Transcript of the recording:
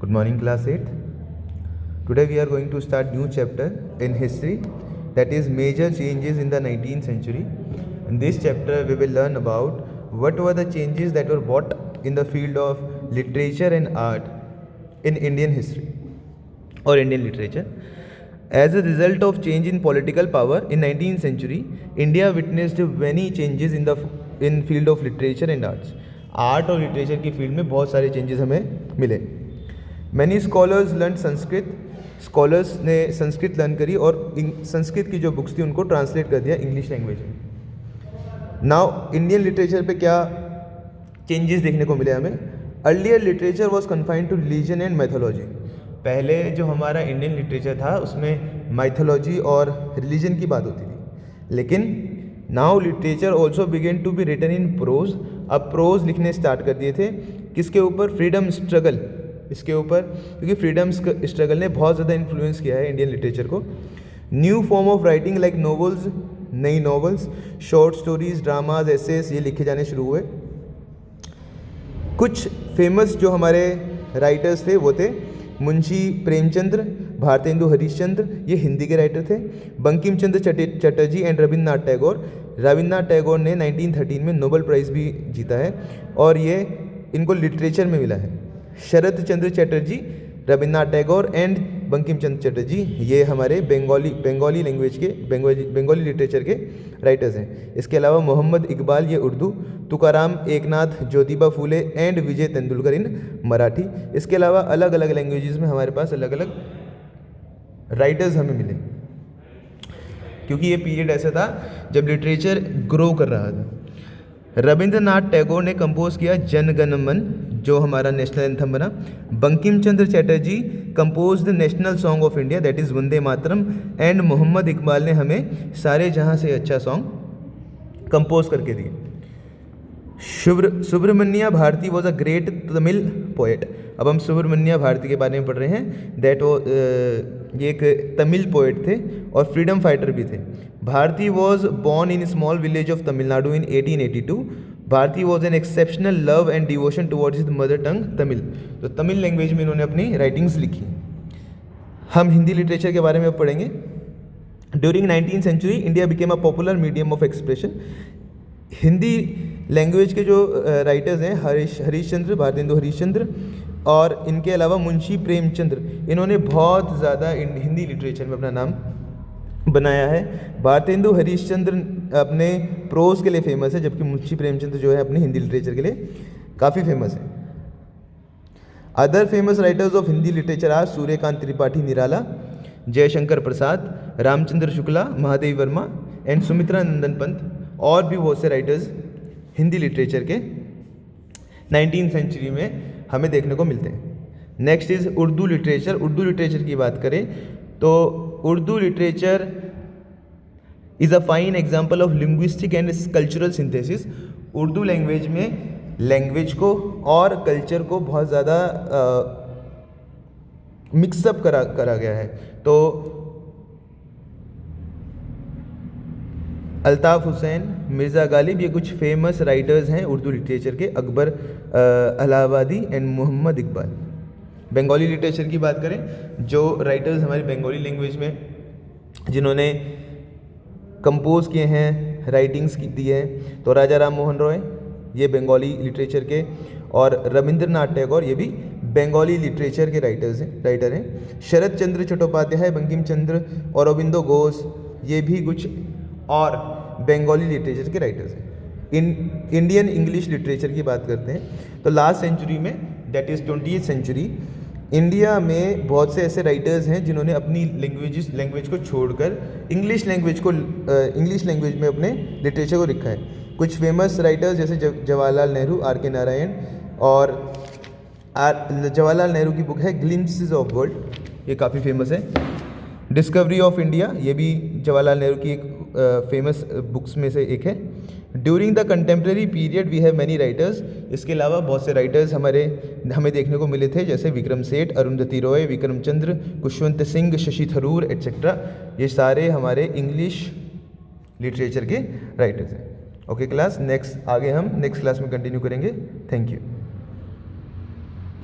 Good morning, class 8. Today we are going to start new chapter in history, that is major changes in the 19th century. In this chapter we will learn about what were the changes that were brought in the field of literature and art in Indian history or Indian literature. As a result of change in political power in 19th century, India witnessed many changes in field of literature and arts. Art और literature की field में बहुत सारे changes हमें मिले. Many scholars learn Sanskrit. Scholars ने Sanskrit learn करी और संस्कृत की जो बुक्स थी उनको ट्रांसलेट कर दिया इंग्लिश लैंग्वेज में. नाउ इंडियन लिटरेचर पे क्या चेंजेस देखने को मिले हमें. Earlier literature was confined to religion and mythology. पहले जो हमारा इंडियन लिटरेचर था उसमें माइथोलॉजी और रिलीजन की बात होती थी, लेकिन now literature also begin to be written in prose. अब प्रोज लिखने स्टार्ट कर दिए थे. किसके ऊपर? Freedom struggle. इसके ऊपर, क्योंकि फ्रीडम स्ट्रगल ने बहुत ज़्यादा इन्फ्लुएंस किया है इंडियन लिटरेचर को. New form of writing like novels, नई novels, short stories, dramas, essays ये लिखे जाने शुरू हुए. कुछ फेमस जो हमारे राइटर्स थे वो थे मुंशी प्रेमचंद्र, भारतेंदु हरिश्चंद्र, ये हिंदी के राइटर थे. बंकिम चंद्र चटर्जी एंड रविन्द्रनाथ टैगोर. रविन्द्रनाथ टैगोर ने 1913 में नोबेल प्राइज़ भी जीता है और ये इनको लिटरेचर में मिला है. शरद चंद्र चटर्जी, रविन्द्रनाथ टैगोर एंड बंकिम चंद्र चटर्जी ये हमारे बंगाली लैंग्वेज के बंगाली लिटरेचर के राइटर्स हैं. इसके अलावा मोहम्मद इकबाल ये उर्दू, तुकाराम एकनाथ, ज्योतिबा फूले एंड विजय तेंदुलकर इन मराठी. इसके अलावा अलग अलग लैंग्वेजेस में हमारे पास अलग अलग राइटर्स हमें मिले, क्योंकि ये पीरियड ऐसा था जब लिटरेचर ग्रो कर रहा था. रविंद्रनाथ टैगोर ने कंपोज किया जन गण मन जो हमारा नेशनल एंथम बना. Bankim Chandra Chatterjee compose the national song of India that is Vande Mataram. And Mohammad Iqbal ने हमें सारे जहाँ से अच्छा सॉन्ग कंपोज करके दिए. Subramania Bharati was a great Tamil poet. अब हम सुब्रमण्या भारती के बारे में पढ़ रहे हैं. ये एक तमिल पोएट थे और फ्रीडम फाइटर भी थे. Bharati was born in small village of Tamil Nadu in 1882. Bharati was an exceptional love and devotion towards his mother tongue Tamil. तो तमिल लैंग्वेज में इन्होंने अपनी राइटिंग्स लिखी. हम हिंदी लिटरेचर के बारे में अब पढ़ेंगे. During 19th century India became a popular medium of expression. Hindi language के जो राइटर्स हैं हरीशचंद्र, भारतेंदु हरीशचंद्र और इनके अलावा मुंशी प्रेमचंद्र, इन्होंने बहुत ज़्यादा हिंदी लिटरेचर में अपना नाम बनाया है. भारतेंदु हरीशचंद्र अपने प्रोज के लिए फेमस है, जबकि मुंशी प्रेमचंद्र जो है अपने हिंदी लिटरेचर के लिए काफ़ी फेमस है. Other famous writers of Hindi literature are Suryakant Tripathi Nirala, Jaishankar Prasad, Ramchandra Shukla, Mahadevi Verma and Sumitra Nandan Pant. और भी बहुत से राइटर्स हिंदी लिटरेचर के 19th सेंचुरी में हमें देखने को मिलते हैं. Next is Urdu literature. Urdu literature की बात करें तो Urdu literature is a fine example of linguistic and cultural synthesis. Urdu language में लैंग्वेज को और कल्चर को बहुत ज़्यादा मिक्सअप करा गया है. तो अल्ताफ़ हुसैन, मिर्ज़ा गालिब ये कुछ फेमस राइटर्स हैं उर्दू लिटरेचर के. अकबर अलाहाबादी एंड मोहम्मद इकबाल. बंगाली लिटरेचर की बात करें, जो राइटर्स हमारी बंगाली लैंग्वेज में जिन्होंने कंपोज किए हैं, राइटिंग्स की दी है, तो राजा राम मोहन रॉय ये बंगाली लिटरेचर के, और रविंद्रनाथ टैगोर ये भी बंगाली लिटरेचर के राइटर हैं. शरद चंद्र चट्टोपाध्याय, बंकिम चंद्र, औरोबिंदो घोष ये भी कुछ और बंगाली लिटरेचर के राइटर्स हैं. इंडियन इंग्लिश लिटरेचर की बात करते हैं तो लास्ट सेंचुरी में, that is 20th century, India में बहुत से ऐसे राइटर्स हैं जिन्होंने अपनी लैंग्वेज को छोड़कर इंग्लिश लैंग्वेज में अपने लिटरेचर को लिखा है. कुछ फेमस राइटर्स जैसे जवाहरलाल नेहरू, आर के नारायण, और जवाहरलाल नेहरू की बुक है ग्लिम्प्सेस ऑफ वर्ल्ड, ये काफ़ी फेमस है. डिस्कवरी ऑफ इंडिया ये भी जवाहरलाल नेहरू की एक फेमस बुक्स में से एक है. During the contemporary period we have many writers. इसके अलावा बहुत से राइटर्स हमें देखने को मिले थे, जैसे विक्रम सेठ, अरुंधति रॉय, विक्रम चंद्र, खुशवंत सिंह, शशि थरूर एट्सेट्रा. ये सारे हमारे इंग्लिश लिटरेचर के राइटर्स हैं. ओके क्लास, नेक्स्ट आगे हम नेक्स्ट क्लास में कंटिन्यू करेंगे. Thank you.